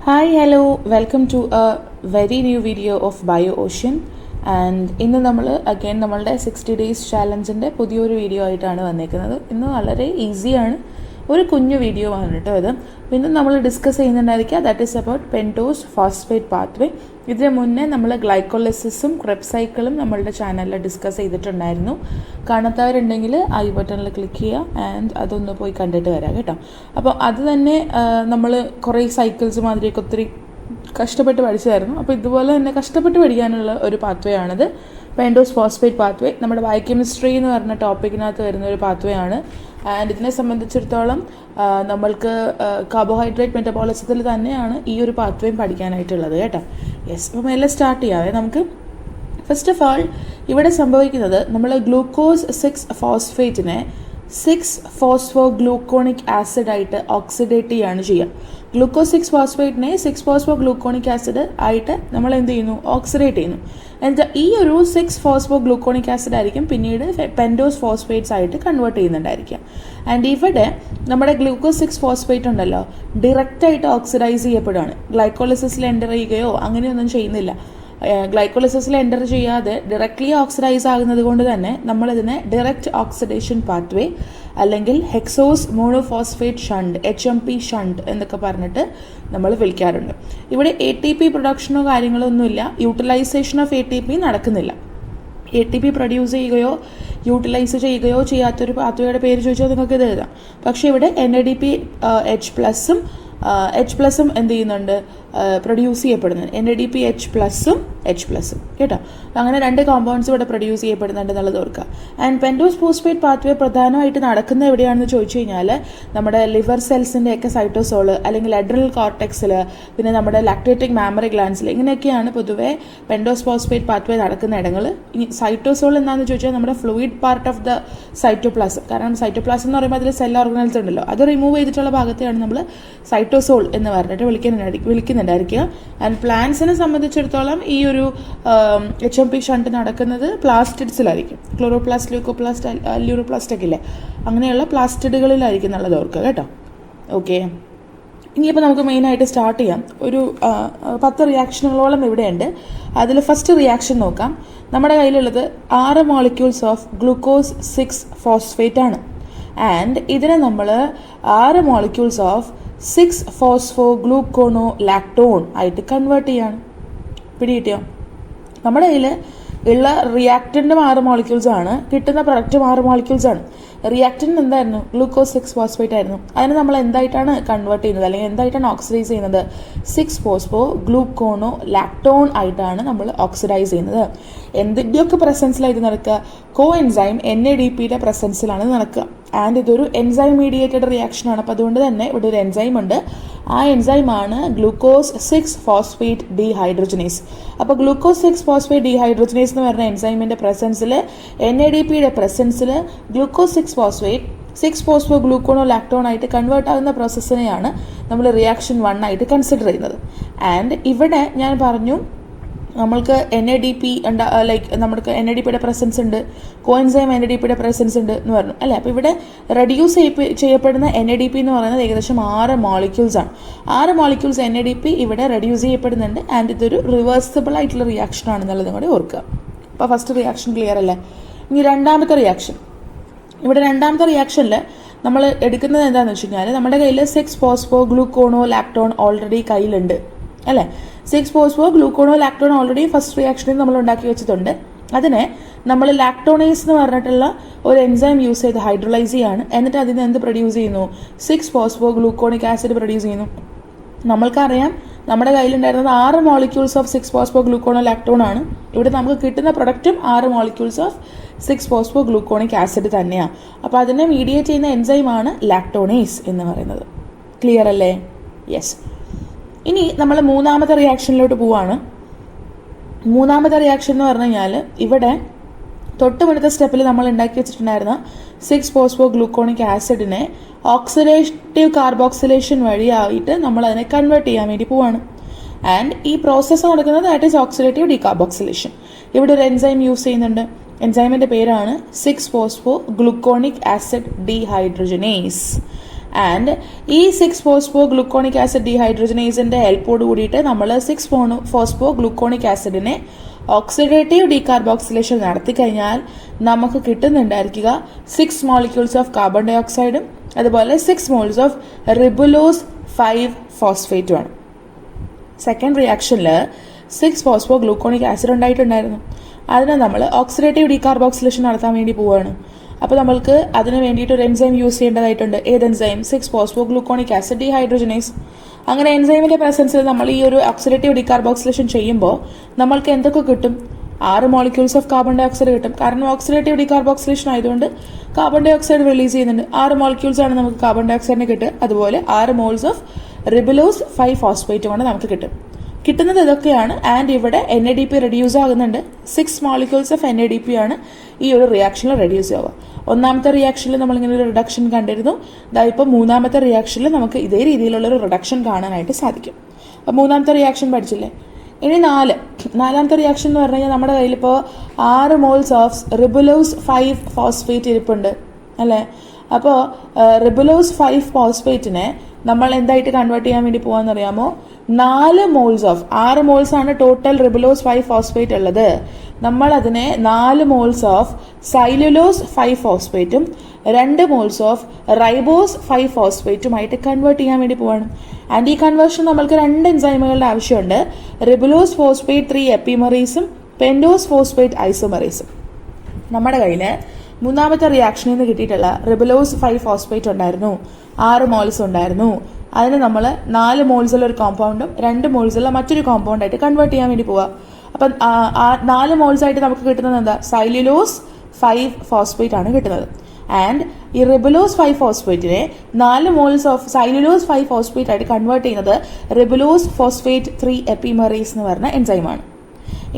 Hi, hello, welcome to a very new video of BioOcean. And ഇന്ന് നമ്മൾ again നമ്മളുടെ 60 days ചാലഞ്ചിൻ്റെ പുതിയൊരു video ആയിട്ടാണ് വന്നേക്കുന്നത്. ഇന്ന് വളരെ ഈസിയാണ്, ഒരു കുഞ്ഞു വീഡിയോ ആണ് കേട്ടോ ഇത്. പിന്നെ നമ്മൾ ഡിസ്കസ് ചെയ്യുന്നുണ്ടായിരിക്കുക that is about pentose phosphate pathway. ഇതിന് മുന്നേ നമ്മൾ ഗ്ലൈക്കോളിസിസും ക്രെബ് സൈക്കിളും നമ്മളുടെ ചാനലിൽ ഡിസ്കസ് ചെയ്തിട്ടുണ്ടായിരുന്നു. കാണാത്തവരുണ്ടെങ്കിൽ ഐ ബട്ടണിൽ ക്ലിക്ക് ചെയ്യുക ആൻഡ് അതൊന്ന് പോയി കണ്ടിട്ട് വരാം കേട്ടോ. അപ്പോൾ അത് തന്നെ നമ്മൾ കുറേ സൈക്കിൾസ് മാതിരിയൊക്കെ ഒത്തിരി കഷ്ടപ്പെട്ട് പഠിച്ചതായിരുന്നു. അപ്പോൾ ഇതുപോലെ തന്നെ കഷ്ടപ്പെട്ട് പഠിക്കാനുള്ള ഒരു പാത്വേ ആണിത്, പെൻറ്റോസ് ഫോസ്ഫേറ്റ് പാത്വേ. നമ്മുടെ ബയോകെമിസ്ട്രി എന്ന് പറഞ്ഞ ടോപ്പിക്കിനകത്ത് വരുന്ന ഒരു പാത്വേ ആണ്. ആൻഡ് ഇതിനെ സംബന്ധിച്ചിടത്തോളം നമ്മൾക്ക് കാർബോഹൈഡ്രേറ്റ് മെറ്റബോളിസത്തിൽ തന്നെയാണ് ഈ ഒരു പാത്വേയും പഠിക്കാനായിട്ടുള്ളത് കേട്ടോ. യെസ്, അപ്പം എല്ലാം സ്റ്റാർട്ട് ചെയ്യാവേ നമുക്ക്. ഫസ്റ്റ് ഓഫ് ഓൾ ഇവിടെ സംഭവിക്കുന്നത് നമ്മൾ ഗ്ലൂക്കോസ് 6 ഫോസ്ഫേറ്റിനെ 6 ഫോസ്ഫോഗ്ലൂക്കോണിക് ആസിഡായിട്ട് ഓക്സിഡേറ്റ് ചെയ്യുകയാണ് ചെയ്യുക. ഗ്ലൂക്കോസ് 6 ഫോസ്ഫേറ്റിനെ 6 ഫോസ്ഫോഗ്ലൂക്കോണിക് ആസിഡ് ആയിട്ട് നമ്മൾ എന്ത് ചെയ്യുന്നു, ഓക്സിഡേറ്റ് ചെയ്യുന്നു. എന്നിട്ട് ഈ ഒരു 6 ഫോസ്ഫോഗ്ലൂക്കോണിക് ആസിഡ് ആയിരിക്കും പിന്നീട് പെൻറ്റോസ് ഫോസ്ഫേറ്റ്സ് ആയിട്ട് കൺവേർട്ട് ചെയ്യുന്നുണ്ടായിരിക്കുക. ആൻഡ് ഇവിടെ നമ്മുടെ ഗ്ലൂക്കോസ് 6 ഫോസ്ഫേറ്റ് ഉണ്ടല്ലോ ഡയറക്റ്റായിട്ട് ഓക്സിഡൈസ് ചെയ്യപ്പെടുകയാണ്. ഗ്ലൈക്കോളിസിസിൽ എൻ്റർ ചെയ്യുകയോ അങ്ങനെയൊന്നും ചെയ്യുന്നില്ല. ഗ്ലൈക്കോളിസിസിൽ എൻ്റർ ചെയ്യാതെ ഡയറക്റ്റ്ലി ഓക്സിഡൈസ് ആകുന്നത് കൊണ്ട് തന്നെ നമ്മളിതിനെ ഡയറക്റ്റ് ഓക്സിഡേഷൻ പാത്വേ അല്ലെങ്കിൽ hexose monophosphate shunt HMP shunt എന്നൊക്കെ പറഞ്ഞിട്ട് നമ്മൾ വിളിക്കാറുണ്ട്. ഇവിടെ ATP പ്രൊഡക്ഷനോ കാര്യങ്ങളോ ഒന്നുമില്ല, യൂട്ടിലൈസേഷൻ ഓഫ് ATP നടക്കുന്നില്ല. ATP പ്രൊഡ്യൂസ് ചെയ്യുകയോ യൂട്ടിലൈസ് ചെയ്യുകയോ ചെയ്യാത്തൊരു പാത്വയുടെ പേര് ചോദിച്ചാൽ നിങ്ങൾക്ക് ഇത് എഴുതാം. പക്ഷേ ഇവിടെ NADPH+ഉം H+ എന്ത് ചെയ്യുന്നുണ്ട്, പ്രൊഡ്യൂസ് ചെയ്യപ്പെടുന്നുണ്ട്. NADPH+ഉം H+ കേട്ടോ. അങ്ങനെ രണ്ട് കോമ്പൗണ്ട്സ് ഇവിടെ പ്രൊഡ്യൂസ് ചെയ്യപ്പെടുന്നുണ്ട് എന്നുള്ളത് ഓർക്കുക. ആൻഡ് പെൻറ്റോസ് ഫോസ്ഫേറ്റ് പാത്വേ പ്രധാനമായിട്ട് നടക്കുന്നത് എവിടെയാണെന്ന് ചോദിച്ചു കഴിഞ്ഞാൽ നമ്മുടെ ലിവർ സെൽസിൻ്റെ ഒക്കെ സൈറ്റോസോള് അല്ലെങ്കിൽ അഡ്രിനൽ കോർട്ടെക്സിൽ, പിന്നെ നമ്മുടെ ലാക്ടേറ്റിക് മാമറി ഗ്ലാൻസിൽ, ഇങ്ങനെയൊക്കെയാണ് പൊതുവേ പെൻറ്റോസ് ഫോസ്ഫേറ്റ് പാത്വേ നടക്കുന്ന ഇടങ്ങൾ. ഇനി സൈറ്റോസോൾ എന്താണെന്ന് ചോദിച്ചാൽ നമ്മുടെ fluid part of the cytoplasm. കാരണം സൈറ്റോപ്ലാസം എന്ന് പറയുമ്പോൾ അതിൽ സെൽ ഓർഗനൽസ് ഉണ്ടല്ലോ, അത് റിമൂവ് ചെയ്തിട്ടുള്ള ഭാഗത്തെയാണ് നമ്മൾ സൈറ്റോസോൾ എന്ന് പറഞ്ഞിട്ട് വിളിക്കുന്നുണ്ടായിരിക്കുക. ആൻഡ് പ്ലാന്റ്സിനെ സംബന്ധിച്ചിടത്തോളം ഈ ഒരു HMP ഷണ്ട് നടക്കുന്നത് പ്ലാസ്റ്റിഡ്സിലായിരിക്കും. ക്ലോറോപ്ലാസ്റ്റ്, ല്യൂക്കോപ്ലാസ്റ്റ്, ല്യൂറോപ്ലാസ്റ്റ് ഒക്കെ ഇല്ലേ, അങ്ങനെയുള്ള പ്ലാസ്റ്റിഡുകളിലായിരിക്കും എന്നുള്ളത് ഓർക്കുക കേട്ടോ. ഓക്കെ, ഇനിയിപ്പോൾ നമുക്ക് മെയിനായിട്ട് സ്റ്റാർട്ട് ചെയ്യാം. ഒരു 10 റിയാക്ഷനുകളോളം ഇവിടെയുണ്ട്. അതിൽ ഫസ്റ്റ് റിയാക്ഷൻ നോക്കാം. നമ്മുടെ കയ്യിലുള്ളത് 6 മോളിക്യൂൾസ് ഓഫ് ഗ്ലൂക്കോസ് 6 ഫോസ്ഫേറ്റ് ആണ്. ആൻഡ് ഇതിനെ നമ്മൾ 6 മോളിക്യൂൾസ് ഓഫ് 6 ഫോസ്ഫോഗ്ലൂക്കോണോ ലാക്ടോൺ ആയിട്ട് കൺവേർട്ട് ചെയ്യാണ്. പിടികിട്ടിയോ? നമ്മുടെ കയ്യിൽ ഉള്ള റിയാക്റ്റൻറ്റും 6 മോളിക്യൂൾസ് ആണ്, കിട്ടുന്ന പ്രൊഡക്റ്റും 6 മോളിക്യൂൾസ് ആണ്. റിയാക്റ്റൻറ്റ് എന്തായിരുന്നു, ഗ്ലൂക്കോസ് 6 ഫോസ്ഫേറ്റ് ആയിരുന്നു. അതിന് നമ്മൾ എന്തായിട്ടാണ് കൺവേർട്ട് ചെയ്യുന്നത് അല്ലെങ്കിൽ എന്തായിട്ടാണ് ഓക്സിഡൈസ് ചെയ്യുന്നത്, 6 ഫോസ്ഫോഗ്ലൂക്കോണോ ലാക്ടോൺ ആയിട്ടാണ് നമ്മൾ ഓക്സിഡൈസ് ചെയ്യുന്നത്. എന്തിൻ്റെയൊക്കെ പ്രസൻസിലായിട്ട് നടക്കുക, കോ എൻസൈം NADPയുടെ പ്രസൻസിലാണ് നടക്കുക. ആൻഡ് ഇതൊരു എൻസൈം മീഡിയേറ്റഡ് റിയാക്ഷനാണ്. അപ്പോൾ അതുകൊണ്ട് തന്നെ ഇവിടെ ഒരു എൻസൈം ഉണ്ട്. ആ എൻസൈമാണ് ഗ്ലൂക്കോസ് 6 ഫോസ്ഫേറ്റ് ഡീഹൈഡ്രോജനേസ്. അപ്പോൾ ഗ്ലൂക്കോസ് 6 ഫോസ്ഫേറ്റ് ഡീഹൈഡ്രോജനേസ് എന്ന് പറഞ്ഞ എൻസൈമിൻ്റെ പ്രസൻസിൽ NADPയുടെ പ്രസൻസിൽ ഗ്ലൂക്കോസ് 6 ഫോസ്ഫേറ്റ് 6 ഫോസ്ഫോഗ്ലൂക്കോണോ ലാക്ടോൺ ആയിട്ട് കൺവേർട്ട് ആകുന്ന പ്രോസസ്സിനെയാണ് നമ്മൾ റിയാക്ഷൻ 1 ആയിട്ട് കൺസിഡർ ചെയ്യുന്നത്. ആൻഡ് ഇവിടെ ഞാൻ പറഞ്ഞു നമ്മൾക്ക് NADP നമുക്ക് NADPയുടെ പ്രസൻസ് ഉണ്ട്, കോഎൻസൈം NADPയുടെ പ്രസൻസ് ഉണ്ട് എന്ന് പറഞ്ഞു അല്ലേ. അപ്പോൾ ഇവിടെ റെഡ്യൂസ് ചെയ്യപ്പെടുന്ന NADP എന്ന് പറയുന്നത് ഏകദേശം 6 മോളിക്യൂൾസ് ആണ്. 6 മോളിക്യൂൾസ് NADP ഇവിടെ റെഡ്യൂസ് ചെയ്യപ്പെടുന്നുണ്ട്. ആൻഡ് ഇതൊരു റിവേഴ്സിബിൾ ആയിട്ടുള്ള റിയാക്ഷൻ ആണെന്നുള്ളത് കൂടെ ഓർക്കുക. അപ്പോൾ ഫസ്റ്റ് റിയാക്ഷൻ ക്ലിയർ അല്ലേ. ഇനി രണ്ടാമത്തെ റിയാക്ഷൻ. ഇവിടെ രണ്ടാമത്തെ റിയാക്ഷനിൽ നമ്മൾ എടുക്കുന്നത് എന്താണെന്ന് വെച്ച് കഴിഞ്ഞാൽ നമ്മുടെ കയ്യിൽ 6 ഫോസ്ഫോഗ്ലൂക്കോണോ ലാക്ടോൺ ഓൾറെഡി കയ്യിലുണ്ട് അല്ലേ. 6 ഫോസ്ഫോഗ്ലൂക്കോണോ ലാക്ടോൺ ഓൾറെഡി ഫസ്റ്റ് റിയാക്ഷനിൽ നമ്മൾ ഉണ്ടാക്കി വെച്ചിട്ടുണ്ട്. അതിനെ നമ്മൾ ലാക്ടോണേസ് എന്ന് പറഞ്ഞിട്ടുള്ള ഒരു എൻസൈം യൂസ് ചെയ്ത് ഹൈഡ്രോളൈസ് ചെയ്യാണ്. എന്നിട്ട് അതിന് എന്ത് പ്രൊഡ്യൂസ് ചെയ്യുന്നു, 6 ഫോസ്ഫോഗ്ലൂക്കോണിക് ആസിഡ് പ്രൊഡ്യൂസ് ചെയ്യുന്നു. നമ്മൾക്കറിയാം നമ്മുടെ കയ്യിലുണ്ടായിരുന്നത് 6 മോളിക്യൂൾസ് ഓഫ് 6 ഫോസ്ഫോഗ്ലൂക്കോണോ ലാക്ടോൺ ആണ്. ഇവിടെ നമുക്ക് കിട്ടുന്ന പ്രൊഡക്റ്റും 6 മോളിക്യൂൾസ് ഓഫ് 6 ഫോസ്ഫോഗ്ലൂക്കോണിക് ആസിഡ് തന്നെയാണ്. അപ്പോൾ അതിനെ മീഡിയേറ്റ് ചെയ്യുന്ന എൻസൈമാണ് ലാക്ടോണേസ് എന്ന് പറയുന്നത്. ക്ലിയർ അല്ലേ? യെസ്. ഇനി നമ്മൾ മൂന്നാമത്തെ റിയാക്ഷനിലോട്ട് പോവാണ്. മൂന്നാമത്തെ റിയാക്ഷൻ എന്ന് പറഞ്ഞു കഴിഞ്ഞാൽ ഇവിടെ തൊട്ട് മുന്നത്തെ സ്റ്റെപ്പിൽ നമ്മൾ ഉണ്ടാക്കി വെച്ചിട്ടുണ്ടായിരുന്ന 6 ഫോസ്ഫോഗ്ലൂക്കോണിക് ആസിഡിനെ ഓക്സിഡേറ്റീവ് കാർബോക്സിലേഷൻ വഴിയായിട്ട് നമ്മൾ അതിനെ കൺവേർട്ട് ചെയ്യാൻ വേണ്ടി പോവാണ്. ആൻഡ് ഈ പ്രോസസ്സ് നടക്കുന്നത് ദാറ്റ് ഈസ് ഓക്സിഡേറ്റീവ് ഡീകാർബോക്സിലേഷൻ. ഇവിടെ ഒരു എൻസൈം യൂസ് ചെയ്യുന്നുണ്ട്. എൻസൈമിൻ്റെ പേരാണ് 6 ഫോസ്ഫോഗ്ലൂക്കോണിക് ആസിഡ് ഡീഹൈഡ്രോജനേസ്. ആൻഡ് ഈ 6-ഫോസ്ഫോ ഗ്ലൂക്കോണിക് ആസിഡ് ഡീഹൈഡ്രോജനേസിന്റെ ഹെൽപ്പോട് കൂടിയിട്ട് നമ്മൾ 6-ഫോസ്ഫോ ഗ്ലൂക്കോണിക് ആസിഡിനെ ഓക്സിഡേറ്റീവ് ഡീകാർബോക്സിലേഷൻ നടത്തി കഴിഞ്ഞാൽ നമുക്ക് കിട്ടുന്നുണ്ടായിരിക്കുക 6 മോളിക്യൂൾസ് ഓഫ് കാർബൺ ഡൈ ഓക്സൈഡും അതുപോലെ 6 മോൾസ് ഓഫ് റിബുലോസ് 5 ഫോസ്ഫേറ്റുമാണ്. സെക്കൻഡ് റിയാക്ഷനിൽ 6-ഫോസ്ഫോ ഗ്ലൂക്കോണിക് ആസിഡ് ഉണ്ടായിട്ടുണ്ടായിരുന്നു. അതിനെ നമ്മൾ ഓക്സിഡേറ്റീവ് ഡീകാർബോക്സിലേഷൻ നടത്താൻ വേണ്ടി പോവുകയാണ്. അപ്പോൾ നമ്മൾക്ക് അതിന് വേണ്ടിയിട്ട് ഒരു എൻസൈം യൂസ് ചെയ്യേണ്ടതായിട്ടുണ്ട്. ഏത് enzyme? Six phospho gluconic acid dehydrogenase. അങ്ങനെ എൻസൈമിന്റെ പ്രസൻസിൽ നമ്മൾ ഈ ഒരു ഓക്സിഡേറ്റീവ് ഡീകാർബോക്സിലേഷൻ ചെയ്യുമ്പോൾ നമ്മൾക്ക് എന്തൊക്കെ കിട്ടും? 6 molecules of carbon dioxide കിട്ടും. കാരണം ഓക്സിഡേറ്റീവ് ഡീകാർബോക്സിലേഷൻ ആയതുകൊണ്ട് കാർബൺ ഡൈ ഓക്സൈഡ് റിലീസ് ചെയ്യുന്നുണ്ട്. 6 മോളിക്യൂൾസ് ആണ് നമുക്ക് കാർബൺ ഡൈ ഓക്സൈഡിന് കിട്ടുക. അതുപോലെ 6 മോൾസ് ഓഫ് റിബുലോസ് 5 ഫോസ്ഫേറ്റ് കൊണ്ട് നമുക്ക് കിട്ടും. കിട്ടുന്നത് ഇതൊക്കെയാണ്. ആൻഡ് ഇവിടെ NADP റെഡ്യൂസ് ആകുന്നുണ്ട്. 6 മോളിക്യൂൾസ് ഓഫ് NADP ആണ് ഈ ഒരു റിയാക്ഷനിൽ റെഡ്യൂസ് ആവുക. ഒന്നാമത്തെ റിയാക്ഷനിൽ നമ്മളിങ്ങനെ ഒരു റിഡക്ഷൻ കണ്ടിരുന്നു. ഇപ്പോൾ മൂന്നാമത്തെ റിയാക്ഷനിൽ നമുക്ക് ഇതേ രീതിയിലുള്ള ഒരു റിഡക്ഷൻ കാണാനായിട്ട് സാധിക്കും. അപ്പോൾ മൂന്നാമത്തെ റിയാക്ഷൻ പഠിച്ചില്ലേ? ഇനി നാലാമത്തെ റിയാക്ഷൻ എന്ന് പറഞ്ഞു കഴിഞ്ഞാൽ നമ്മുടെ കയ്യിൽ ഇപ്പോൾ 6 മോൾസ് ഓഫ് റിബുലോസ് 5 ഫോസ്ഫേറ്റ് ഇരിപ്പുണ്ട് അല്ലേ? അപ്പോൾ റിബുലോസ് 5 ഫോസ്ഫേറ്റിനെ നമ്മൾ എന്തായിട്ട് കൺവേർട്ട് ചെയ്യാൻ വേണ്ടി പോകാമെന്നറിയാമോ? 4 മോൾസ് ഓഫ് 6 മോൾസ് ആണ് ടോട്ടൽ റിബുലോസ് 5 ഫോസ്ഫേറ്റ് ഉള്ളത്. നമ്മൾ അതിനെ 4 മോൾസ് ഓഫ് സൈലുലോസ് 5 ഫോസ്ഫേറ്റും 2 മോൾസ് ഓഫ് റൈബോസ് 5 ഫോസ്ഫേറ്റുമായിട്ട് കൺവേർട്ട് ചെയ്യാൻ വേണ്ടി പോവാണ്. ആൻഡ് ഈ കൺവേർഷൻ നമ്മൾക്ക് 2 എൻസൈമുകളുടെ ആവശ്യമുണ്ട്. റിബുലോസ് ഫോസ്ഫേറ്റ് 3 എപ്പിമറീസും പെൻഡോസ് ഫോസ്ഫേറ്റ് ഐസോമറീസും. നമ്മുടെ കയ്യിൽ മൂന്നാമത്തെ റിയാക്ഷനിൽ നിന്ന് കിട്ടിയിട്ടുള്ള റിബുലോസ് 5 ഫോസ്ഫേറ്റ് ഉണ്ടായിരുന്നു. 6 മോൾസ് ഉണ്ടായിരുന്നു. അതിന് നമ്മൾ 4 മോൾസുള്ള ഒരു കോമ്പൗണ്ടും 2 മോൾസുള്ള മറ്റൊരു കോമ്പൗണ്ടായിട്ട് കൺവേർട്ട് ചെയ്യാൻ വേണ്ടി പോവാം. അപ്പം 4 മോൾസ് ആയിട്ട് നമുക്ക് കിട്ടുന്നത് എന്താ? സൈലുലോസ് 5 ഫോസ്ഫേറ്റ് ആണ് കിട്ടുന്നത്. ആൻഡ് ഈ ribulose 5 ഫോസ്ഫേറ്റിനെ 4 moles of xylulose 5 phosphate ആയിട്ട് കൺവേർട്ട് ചെയ്യുന്നത് റിബുലോസ് ഫോസ്ഫേറ്റ് 3 എപ്പിമറീസ് എന്ന് പറഞ്ഞ എൻസൈമാണ്.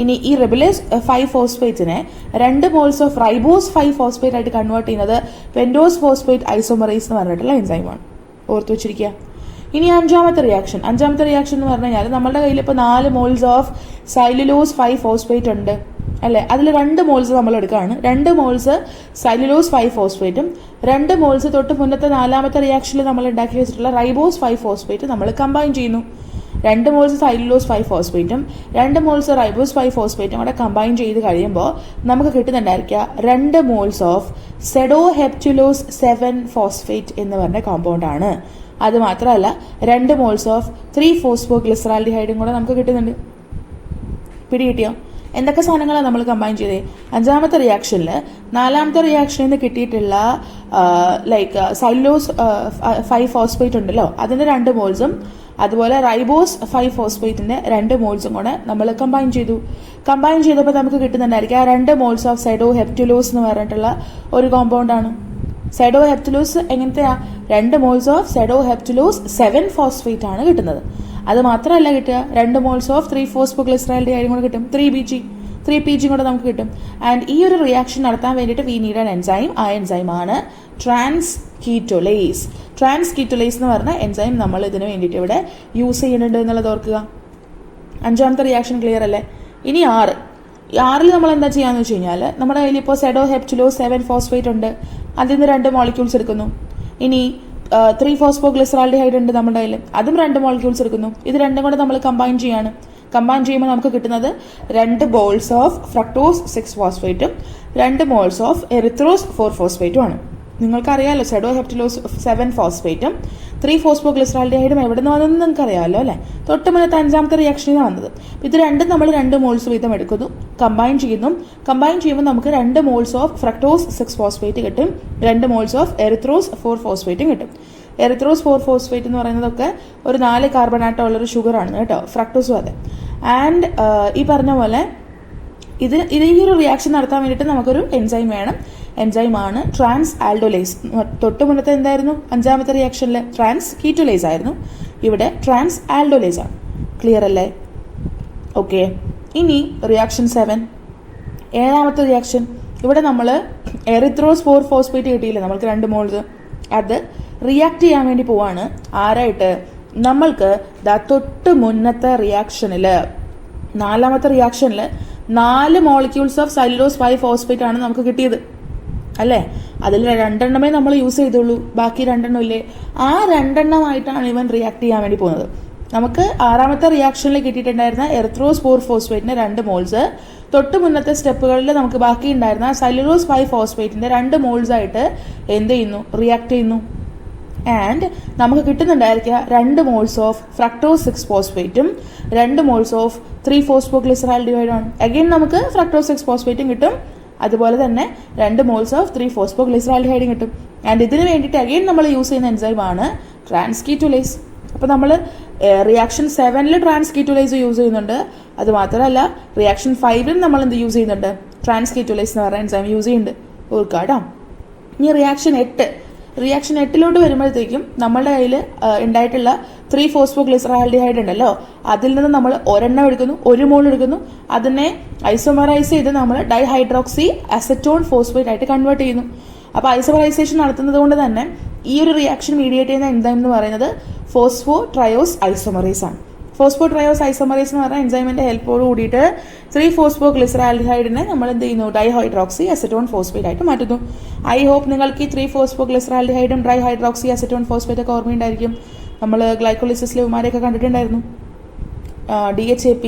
ഇനി ഈ ribulose 5 ഫോസ്ഫേറ്റിനെ 2 moles of ribose 5 phosphate ആയിട്ട് കൺവേർട്ട് ചെയ്യുന്നത് പെൻഡോസ് ഫോസ്ഫേറ്റ് ഐസോമറീസ് എന്ന് പറഞ്ഞിട്ടുള്ള എൻസൈമാണ്. ഓർത്തു വെച്ചിരിക്കുക. ഇനി അഞ്ചാമത്തെ റിയാക്ഷൻ എന്ന് പറഞ്ഞു കഴിഞ്ഞാൽ നമ്മുടെ കയ്യിൽ ഇപ്പോൾ 4 മോൾസ് ഓഫ് സൈലുലോസ് 5 ഫോസ്ഫേറ്റ് ഉണ്ട് അല്ലേ? അതിൽ 2 മോൾസ് നമ്മൾ എടുക്കുകയാണ്. 2 മോൾസ് സൈലുലോസ് 5 ഫോസ്ഫേറ്റും 2 മോൾസ് തൊട്ട് മുന്നത്തെ നാലാമത്തെ റിയാക്ഷനിൽ നമ്മൾ ഉണ്ടാക്കി വെച്ചിട്ടുള്ള റൈബോസ് 5 ഫോസ്ഫേറ്റ് നമ്മൾ കമ്പൈൻ ചെയ്യുന്നു. 2 മോൾസ് സൈലുലോസ് 5 ഫോസ്ഫേറ്റും 2 മോൾസ് റൈബോസ് 5 ഫോസ്ഫേറ്റും കൂടെ കമ്പൈൻ ചെയ്ത് കഴിയുമ്പോൾ നമുക്ക് കിട്ടുന്നുണ്ടായിരിക്കുക 2 മോൾസ് ഓഫ് സെഡോഹെപ്റ്റുലോസ് 7 ഫോസ്ഫേറ്റ് എന്ന് പറഞ്ഞ കോമ്പൗണ്ടാണ്. അത് മാത്രമല്ല 2 മോൾസ് ഓഫ് 3 ഫോസ്ഫോ ഗ്ലിസറാൽഡിഹൈഡും കൂടെ നമുക്ക് കിട്ടുന്നുണ്ട്. പിടികിട്ടിയോ? എന്തൊക്കെ സാധനങ്ങളാണ് നമ്മൾ കമ്പൈൻ ചെയ്തേ? അഞ്ചാമത്തെ റിയാക്ഷനിൽ നാലാമത്തെ റിയാക്ഷനിൽ നിന്ന് കിട്ടിയിട്ടുള്ള സൈലുലോസ് 5 ഫോസ്ഫേറ്റ് ഉണ്ടല്ലോ, അതിന്റെ 2 മോൾസും അതുപോലെ റൈബോസ് 5 ഫോസ്ഫേറ്റിന്റെ 2 മോൾസും കൂടെ നമ്മൾ കമ്പൈൻ ചെയ്തപ്പോൾ നമുക്ക് കിട്ടുന്നുണ്ടായിരിക്കും 2 മോൾസ് ഓഫ് സെഡോഹെപ്റ്റുലോസ് എന്ന് പറഞ്ഞിട്ടുള്ള ഒരു കോമ്പൗണ്ടാണ്. സെഡോഹെപ്റ്റുലോസ് എങ്ങനത്തെയാ? 2 മോൾസ് ഓഫ് സെഡോഹെപ്റ്റുലോസ് 7 ഫോസ്ഫേറ്റ് ആണ് കിട്ടുന്നത്. അത് മാത്രമല്ല കിട്ടുക 2 മോൾസ് ഓഫ് 3 ഫോസ്ഫോഗ്ലിസറാൽഡിഹൈഡും കൂടെ കിട്ടും. 3 PG കൂടെ നമുക്ക് കിട്ടും. ആൻഡ് ഈ ഒരു റിയാക്ഷൻ നടത്താൻ വേണ്ടിയിട്ട് വി നീഡ് ആൻ എൻസൈം. ആ എൻസൈമാണ് ട്രാൻസ്കീറ്റോലേസ്. ട്രാൻസ്കീറ്റോലേസ് എന്ന് പറഞ്ഞ എൻസൈം നമ്മൾ ഇതിന് വേണ്ടിയിട്ട് ഇവിടെ യൂസ് ചെയ്യുന്നുണ്ട് എന്നുള്ളത് ഓർക്കുക. അഞ്ചാമത്തെ റിയാക്ഷൻ ക്ലിയർ അല്ലേ? ഇനി 6 നമ്മൾ എന്താ ചെയ്യാന്ന് വെച്ച് കഴിഞ്ഞാൽ നമ്മുടെ കയ്യിൽ ഇപ്പോൾ സെഡോഹെപ്റ്റുലോസ് 7 ഫോസ്ഫേറ്റ് ഉണ്ട്. അതിൽ നിന്ന് 2 മോളിക്യൂൾസ് എടുക്കുന്നു. ഇനി 3 ഫോസ്ഫോഗ്ലിസറാൽഡിഹൈഡ് ഉണ്ട് നമ്മുടെ കയ്യിൽ, അതും 2 മോളിക്യൂൾസ് എടുക്കുന്നു. ഇത് രണ്ടും കൂടെ നമ്മൾ കമ്പൈൻ ചെയ്യുമ്പോൾ നമുക്ക് കിട്ടുന്നത് 2 മോൾസ് ഓഫ് ഫ്രക്ടോസ് 6 ഫോസ്ഫേറ്റും 2 മോൾസ് ഓഫ് എറിത്രോസ് 4 ഫോസ്ഫേറ്റും ആണ്. നിങ്ങൾക്കറിയാമല്ലോ സെഡോഹെപ്റ്റുലോസ് 7 ഫോസ്ഫേറ്റും 3 ഫോസ്ഫോഗ്ലിസറാൽഡിഹൈഡും എവിടെ നിന്ന് വന്നതെന്ന് നിങ്ങൾക്ക് അറിയാമല്ലോ അല്ലേ? തൊട്ട് മുന്നത്തെ അഞ്ചാമത്തെ റിയാക്ഷനിൽ വന്നത്. ഇത് രണ്ടും നമ്മൾ 2 മോൾസ് വീതം എടുക്കുന്നു, കമ്പൈൻ ചെയ്യുമ്പോൾ നമുക്ക് 2 മോൾസ് ഓഫ് ഫ്രക്ടോസ് 6 ഫോസ്ഫേറ്റ് കിട്ടും, 2 മോൾസ് ഓഫ് എറിത്രോസ് 4 ഫോസ്ഫേറ്റും കിട്ടും. എറിത്രോസ് 4 ഫോസ്ഫേറ്റ് എന്ന് പറയുന്നതൊക്കെ ഒരു 4 കാർബൺ ആറ്റം ഉള്ളൊരു ഷുഗറാണ് കേട്ടോ, ഫ്രക്ടോസും അതെ. ആൻഡ് ഈ പറഞ്ഞ പോലെ ഈ ഒരു റിയാക്ഷൻ നടത്താൻ വേണ്ടിയിട്ട് നമുക്കൊരു എൻസൈം വേണം. എൻസൈമാണ് ട്രാൻസ് ആൽഡോലേസ്. തൊട്ട് മുന്നത്തെ എന്തായിരുന്നു? അഞ്ചാമത്തെ റിയാക്ഷനിൽ ട്രാൻസ് കീറ്റോലേസ് ആയിരുന്നു. ഇവിടെ ട്രാൻസ് ആൽഡോലേസ് ആണ്. ക്ലിയർ അല്ലേ? ഓക്കെ. ഇനി റിയാക്ഷൻ 7, ഏഴാമത്തെ റിയാക്ഷൻ. ഇവിടെ നമ്മൾ എറിത്രോസ് 4 ഫോസ്ഫേറ്റ് കിട്ടിയില്ലേ നമ്മൾക്ക് 2 മോൾസ്, അത് റിയാക്ട് ചെയ്യാൻ വേണ്ടി പോവാണ്. ആരായിട്ട്? നമ്മൾക്ക് തൊട്ട് മുന്നത്തെ റിയാക്ഷനിൽ നാലാമത്തെ റിയാക്ഷനിൽ 4 മോളിക്യൂൾസ് ഓഫ് സൈലുലോസ് 5 ഫോസ്ഫേറ്റ് ആണ് നമുക്ക് കിട്ടിയത് അല്ലേ? അതിൽ 2 നമ്മൾ യൂസ് ചെയ്തുള്ളൂ, ബാക്കി 2 ഇല്ലേ, ആ 2 ഇവൻ റിയാക്ട് ചെയ്യാൻ വേണ്ടി പോകുന്നത്. നമുക്ക് 6ാമത്തെ റിയാക്ഷനിൽ കിട്ടിയിട്ടുണ്ടായിരുന്ന എറിത്രോസ് 4-ഫോസ്ഫേറ്റിന്റെ 2 മോൾസ്, തൊട്ട് മുന്നത്തെ സ്റ്റെപ്പുകളിൽ നമുക്ക് ബാക്കി ഉണ്ടായിരുന്ന സെല്ലുലോസ് 5-ഫോസ്ഫേറ്റിന്റെ 2 മോൾസ് ആയിട്ട് എന്ത് ചെയ്യുന്നു, റിയാക്ട് ചെയ്യുന്നു. ആൻഡ് നമുക്ക് കിട്ടുന്നുണ്ടായിരിക്കുക 2 മോൾസ് ഓഫ് ഫ്രക്ടോസ് 6-ഫോസ്ഫേറ്റും 2 മോൾസ് ഓഫ് 3-ഫോസ്ഫോഗ്ലിസറാൽഡിഹൈഡും ആണ്. അഗെയിൻ നമുക്ക് ഫ്രക്ടോസ് 6-ഫോസ്ഫേറ്റും കിട്ടും, അതുപോലെ തന്നെ 2 മോൾസ് ഓഫ് 3-ഫോസ്ഫോഗ്ലിസറാൽഡിഹൈഡും കിട്ടും. ആൻഡ് ഇതിന് വേണ്ടിയിട്ട് അഗെയിൻ നമ്മൾ യൂസ് ചെയ്യുന്ന എൻസൈമാണ് ട്രാൻസ്കീറ്റോലേസ്. അപ്പോൾ നമ്മൾ റിയാക്ഷൻ 7 ട്രാൻസ്കീറ്റോലേസ് യൂസ് ചെയ്യുന്നുണ്ട്. അത് മാത്രമല്ല റിയാക്ഷൻ 5 നമ്മൾ എന്ത് യൂസ് ചെയ്യുന്നുണ്ട്, ട്രാൻസ്കീറ്റോലേസ് എന്ന് പറയുന്ന എൻസൈം യൂസ് ചെയ്യുന്നുണ്ട്. ഓർക്കുക കേട്ടോ. ഇനി റിയാക്ഷൻ 8 വരുമ്പോഴത്തേക്കും നമ്മളുടെ കയ്യിൽ ഉണ്ടായിട്ടുള്ള 3-ഫോസ്ഫോഗ്ലിസറാൽഡിഹൈഡ് ഉണ്ടല്ലോ, അതിൽ നിന്ന് നമ്മൾ ഒരെണ്ണം എടുക്കുന്നു, 1 മോൾ എടുക്കുന്നു, അതിനെ ഐസോമറൈസ് ചെയ്ത് നമ്മൾ ഡൈഹൈഡ്രോക്സി അസറ്റോൺ ഫോസ്ഫേറ്റ് ആയിട്ട് കൺവേർട്ട് ചെയ്യുന്നു. അപ്പോൾ ഐസോമറൈസേഷൻ നടത്തുന്നത് കൊണ്ട് തന്നെ ഈ ഒരു റിയാക്ഷൻ മീഡിയേറ്റ് ചെയ്യുന്ന എൻസൈം എന്ന് പറയുന്നത് ഫോസ്ഫോ ട്രയോസ് ഐസോമറേസ് ആണ്. ഫോസ്ഫോ ട്രയോസ് ഐസോമറേസ് എന്ന് പറഞ്ഞാൽ എൻസൈമിന്റെ ഹെൽപ്പോട് കൂടിയിട്ട് 3-ഫോസ്ഫോഗ്ലിസറാൽഡിഹൈഡിനെ നമ്മൾ എന്ത് ചെയ്യുന്നു, ഡൈഹൈഡ്രോക്സി അസറ്റോൺ ഫോസ്ഫേറ്റ് ആയിട്ട് മാറ്റുന്നു. ഐ ഹോപ്പ് നിങ്ങൾക്ക് ഈ 3-ഫോസ്ഫോഗ്ലിസറാൽഡിഹൈഡും ഡൈഹൈഡ്രോക്സി അസറ്റോൺ ഫോസ്ഫേറ്റ് ഒക്കെ ഓർമ്മയുണ്ടായിരിക്കും. നമ്മൾ ഗ്ലൈക്കോളിസിസിലെ ഉമാരെയൊക്കെ കണ്ടിട്ടുണ്ടായിരുന്നു. DHAP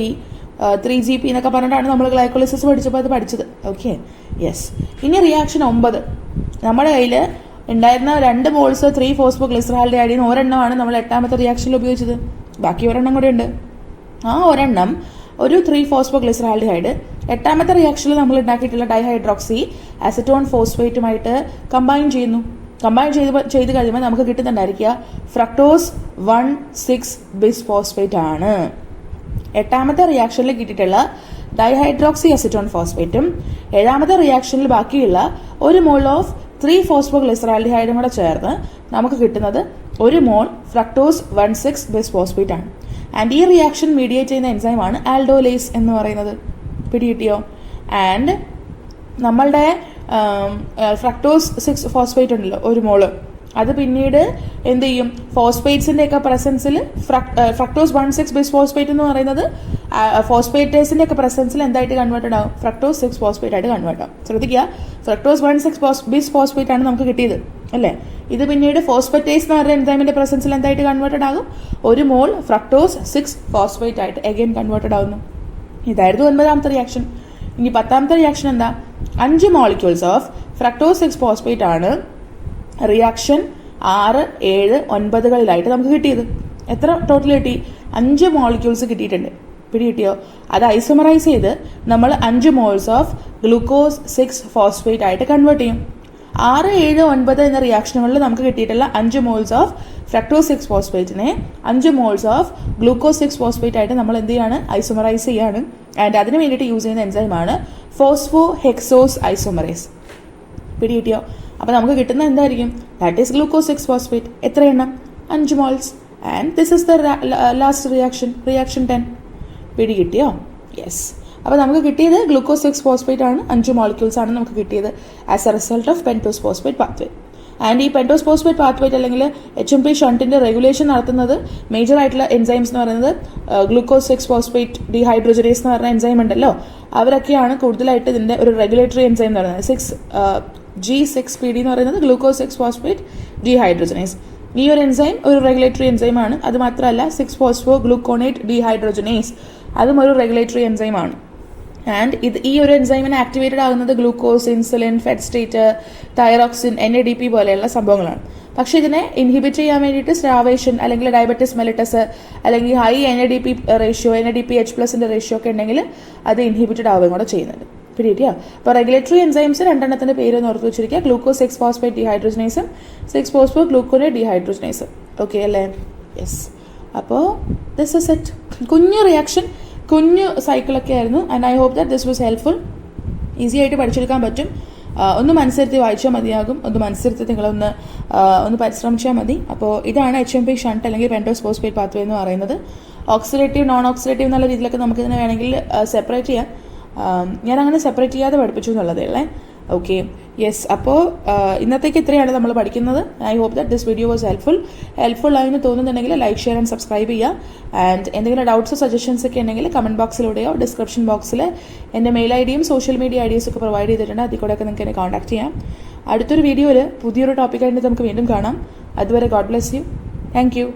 3GP എന്നൊക്കെ പറഞ്ഞിട്ടാണ് നമ്മൾ ഗ്ലൈക്കോളിസിസ് പഠിച്ചപ്പോൾ അത് പഠിച്ചത്. Okay, yes. ഇനി റിയാക്ഷൻ 9. നമ്മുടെ കയ്യിൽ ഉണ്ടായിരുന്ന 2 മോൾസ് 3-ഫോസ്ഫോഗ്ലിസറാൽഡിഹൈഡിന് ഒരെണ്ണമാണ് നമ്മൾ 8ാമത്തെ റിയാക്ഷനിൽ ഉപയോഗിച്ചത്. ബാക്കി ഒരെണ്ണം കൂടെ ഉണ്ട്. ആ ഒരെണ്ണം ഒരു 3-ഫോസ്ഫോഗ്ലിസറാൽഡിഹൈഡ് 8ാമത്തെ റിയാക്ഷനിൽ നമ്മൾ ഉണ്ടാക്കിയിട്ടുള്ള ഡൈഹൈഡ്രോക്സി അസറ്റോൺ ഫോസ്ഫേറ്റുമായിട്ട് കമ്പൈൻ ചെയ്യുന്നു. കമ്പൈൻ ചെയ്ത് കഴിയുമ്പോൾ നമുക്ക് കിട്ടുന്നുണ്ടായിരിക്കുക ഫ്രക്ടോസ് 1,6-ബിസ്ഫോസ്ഫേറ്റ് ആണ്. 8ാമത്തെ റിയാക്ഷനിൽ കിട്ടിയിട്ടുള്ള ഡൈഹൈഡ്രോക്സി അസറ്റോൺ ഫോസ്ഫേറ്റും 7ാമത്തെ റിയാക്ഷനിൽ ബാക്കിയുള്ള 1 മോൾ ഓഫ് 3-ഫോസ്ഫോഗ്ലിസറാൽഡിഹൈഡും കൂടെ ചേർന്ന് നമുക്ക് കിട്ടുന്നത് 1 മോൾ ഫ്രക്ടോസ് 1,6-ബിസ്ഫോസ്ഫേറ്റ് ആണ്. ആൻഡ് ഈ റിയാക്ഷൻ മീഡിയേറ്റ് ചെയ്യുന്ന എൻസൈമാണ് ആൽഡോലേസ് എന്ന് പറയുന്നത്. പിടികിട്ടിയോ? ആൻഡ് നമ്മളുടെ ഫ്രക്ടോസ് 6-ഫോസ്ഫേറ്റ് ഉണ്ടല്ലോ 1 മോള്, അത് പിന്നീട് എന്ത് ചെയ്യും, ഫോസ്ഫേറ്റ്സിന്റെ ഒക്കെ പ്രസൻസിൽ ഫ്രക്ടോസ് 1,6-ബിസ്ഫോസ്ഫേറ്റ് എന്ന് പറയുന്നത് ഫോസ്ഫേറ്റേഴ്സിന്റെ ഒക്കെ പ്രസൻസിൽ എന്തായിട്ട് കൺവേർട്ടഡ് ആകും, ഫ്രക്ടോസ് 6-ഫോസ്ഫേറ്റ് ആയിട്ട് കൺവേർട്ട് ആകും. ശ്രദ്ധിക്കുക, ഫ്രക്ടോസ് 1,6-ബിസ്ഫോസ്ഫേറ്റ് ആണ് നമുക്ക് കിട്ടിയത് അല്ലേ. ഇത് പിന്നീട് ഫോസ്ഫേറ്റേസ് എന്ന് പറയുന്ന എൻസൈമിന്റെ പ്രസൻസിൽ എന്തായിട്ട് കൺവേർട്ടഡ് ആകും, 1 മോൾ ഫ്രക്ടോസ് 6-ഫോസ്ഫേറ്റ് ആയിട്ട് അഗൈൻ കൺവേർട്ടഡ് ആകുന്നു. ഇതായിരുന്നു 9ാമത്തെ റിയാക്ഷൻ. ഇനി 10ാമത്തെ റിയാക്ഷൻ എന്താ, 5 മോളിക്യൂൾസ് ഓഫ് ഫ്രക്ടോസ് 6-ഫോസ്ഫേറ്റ് ആണ് റിയാക്ഷൻ 6, 7, 9 നമുക്ക് കിട്ടിയത്. എത്ര ടോട്ടൽ കിട്ടി? 5 മോളിക്യൂൾസ് കിട്ടിയിട്ടുണ്ട്. പിടികിട്ടിയോ? അത് ഐസോമറൈസ് ചെയ്ത് നമ്മൾ 5 മോൾസ് ഓഫ് ഗ്ലൂക്കോസ് 6-ഫോസ്ഫേറ്റ് ആയിട്ട് കൺവേർട്ട് ചെയ്യും. 6, 7, 9 എന്ന റിയാക്ഷനുകളിൽ നമുക്ക് കിട്ടിയിട്ടുള്ള 5 മോൾസ് ഓഫ് ഫ്രക്ടോസ് 6-ഫോസ്ഫേറ്റിനെ 5 മോൾസ് ഓഫ് ഗ്ലൂക്കോസ് 6-ഫോസ്ഫേറ്റ് ആയിട്ട് നമ്മൾ എന്ത് ചെയ്യാണ്, ഐസോമറൈസ് ചെയ്യാണ്. ആൻഡ് അതിന് വേണ്ടിയിട്ട് യൂസ് ചെയ്യുന്ന എൻസൈമാണ് ഫോസ്ഫോ ഹെക്സോസ് ഐസോമറേസ്. പിടികിട്ടിയോ? അപ്പോൾ നമുക്ക് കിട്ടുന്ന എന്തായിരിക്കും, ദാറ്റ് ഈസ് ഗ്ലൂക്കോസ് 6-ഫോസ്ഫേറ്റ്. എത്ര എണ്ണം? 5 moles. And this is the last reaction 10. പിടികിട്ടിയോ? യെസ്. അപ്പോൾ നമുക്ക് കിട്ടിയത് ഗ്ലൂക്കോസ് 6-ഫോസ്ഫേറ്റ് ആണ്, 5 മോളിക്യൂൾസ് ആണ് നമുക്ക് കിട്ടിയത് as A result of pentose phosphate pathway. And ഈ പെൻറ്റോസ് ഫോസ്ഫേറ്റ് പാത്വേറ്റ് അല്ലെങ്കിൽ HMP ഷണ്ടിന്റെ റെഗുലേഷൻ നടത്തുന്നത് മേജർ ആയിട്ടുള്ള എൻസൈംസ് എന്ന് പറയുന്നത് ഗ്ലൂക്കോസ് 6-ഫോസ്ഫേറ്റ് ഡീഹൈഡ്രോജനേസ് എന്ന് പറയുന്ന എൻസൈം ഉണ്ടല്ലോ, അവരൊക്കെയാണ് കൂടുതലായിട്ട് ഇതിന്റെ ഒരു റെഗുലേറ്ററി എൻസൈം എന്ന് പറയുന്നത്. G6PD എന്ന് പറയുന്നത് ഗ്ലൂക്കോസ് 6-ഫോസ്ഫേറ്റ് ഡീഹൈഡ്രോജനേസ്. ഈ ഒരു എൻസൈം ഒരു റെഗുലേറ്ററി എൻസൈമാണ്. അത് മാത്രമല്ല 6-ഫോസ്ഫോഗ്ലൂക്കോണേറ്റ് ഡീഹൈഡ്രോജനേസ് അതും ഒരു റെഗുലേറ്ററി എൻസൈമാണ്. ആൻഡ് ഈ ഒരു എൻസൈമിന് ആക്ടിവേറ്റഡ് ആകുന്നത് ഗ്ലൂക്കോസ്, ഇൻസുലിൻ, ഫെറ്റ്സ്റ്റേറ്റ്, തൈറോക്സിൻ, NADP പോലെയുള്ള സംഭവങ്ങളാണ്. പക്ഷെ ഇതിനെ ഇൻഹിബിറ്റ് ചെയ്യാൻ വേണ്ടിയിട്ട് സ്ട്രാവേഷൻ അല്ലെങ്കിൽ ഡയബറ്റിസ് മെലിറ്റസ് അല്ലെങ്കിൽ ഹൈ NADP റേഷ്യോ, NADPH+ന്റെ റേഷ്യോ ഒക്കെ ഉണ്ടെങ്കിൽ അത് ഇൻഹിബിറ്റഡ് ആവുകയും കൂടെ ചെയ്യുന്നുണ്ട്. പിടികിട്ടിയോ? അപ്പോൾ റെഗുലേറ്ററി എൻസൈംസ് 2 പേരൊന്ന് ഓർത്ത് വെച്ചിരിക്കുക, ഗ്ലൂക്കോസ് 6-ഫോസ്ഫേറ്റ് ഡീഹൈഡ്രോജനേസും 6-ഫോസ്ഫോഗ്ലൂക്കോണേറ്റ് ഡീഹൈഡ്രോജനേസും. ഓക്കെ അല്ലേ? യെസ്. അപ്പോൾ ദിസ് ഇസ് ഇറ്റ്. കുഞ്ഞു റിയാക്ഷൻ, കുഞ്ഞു സൈക്കിളൊക്കെ ആയിരുന്നു. And I hope that this was helpful. Easy ആയിട്ട് പഠിച്ചെടുക്കാൻ പറ്റും. ഒന്ന് മനസ്സിരുത്തി വായിച്ചാൽ മതിയാകും, ഒന്ന് മനസ്സിരുത്തി നിങ്ങളൊന്ന് പരിശ്രമിച്ചാൽ മതി. അപ്പോൾ ഇതാണ് HMP ഷണ്ട് അല്ലെങ്കിൽ പെൻറ്റോസ് ഫോസ്ഫേറ്റ് പാത്വേ എന്ന് പറയുന്നത്. ഓക്സിഡേറ്റീവ്, നോൺ ഓക്സിഡേറ്റീവ് എന്നുള്ള രീതിയിലൊക്കെ നമുക്കിതിനെ വേണമെങ്കിൽ സെപ്പറേറ്റ് ചെയ്യാം. ഞാൻ അങ്ങനെ സെപ്പറേറ്റ് ചെയ്യാതെ പഠിപ്പിച്ചു എന്നുള്ളതേ അല്ലേ. Okay, yes. അപ്പോൾ ഇന്നത്തേക്ക് ഇത്രയാണ് നമ്മൾ പഠിക്കുന്നത്. I hope that this video was helpful ആയെന്ന് തോന്നുന്നുണ്ടെങ്കിൽ ലൈക്ക്, ഷെയർ ആൻഡ് സബ്സ്ക്രൈബ് ചെയ്യുക. ആൻഡ് എന്തെങ്കിലും ഡൗട്ട്സോ സജഷൻസ് ഒക്കെ ഉണ്ടെങ്കിൽ കമൻറ്റ് ബോക്സിലൂടെയോ ഡിസ്ക്രിപ്ഷൻ ബോക്സിൽ എൻ്റെ മെയിൽ ID യും സോഷ്യൽ മീഡിയ IDs ഒക്കെ പ്രൊവൈഡ് ചെയ്തിട്ടുണ്ട്. അതിൽ കൂടെയൊക്കെ നിങ്ങൾക്ക് എന്നെ കോൺടാക്ട് ചെയ്യാം. അടുത്തൊരു വീഡിയോയിൽ പുതിയൊരു ടോപ്പിക്കായിട്ട് നമുക്ക് വീണ്ടും കാണാം. അതുവരെ God bless you. Thank you.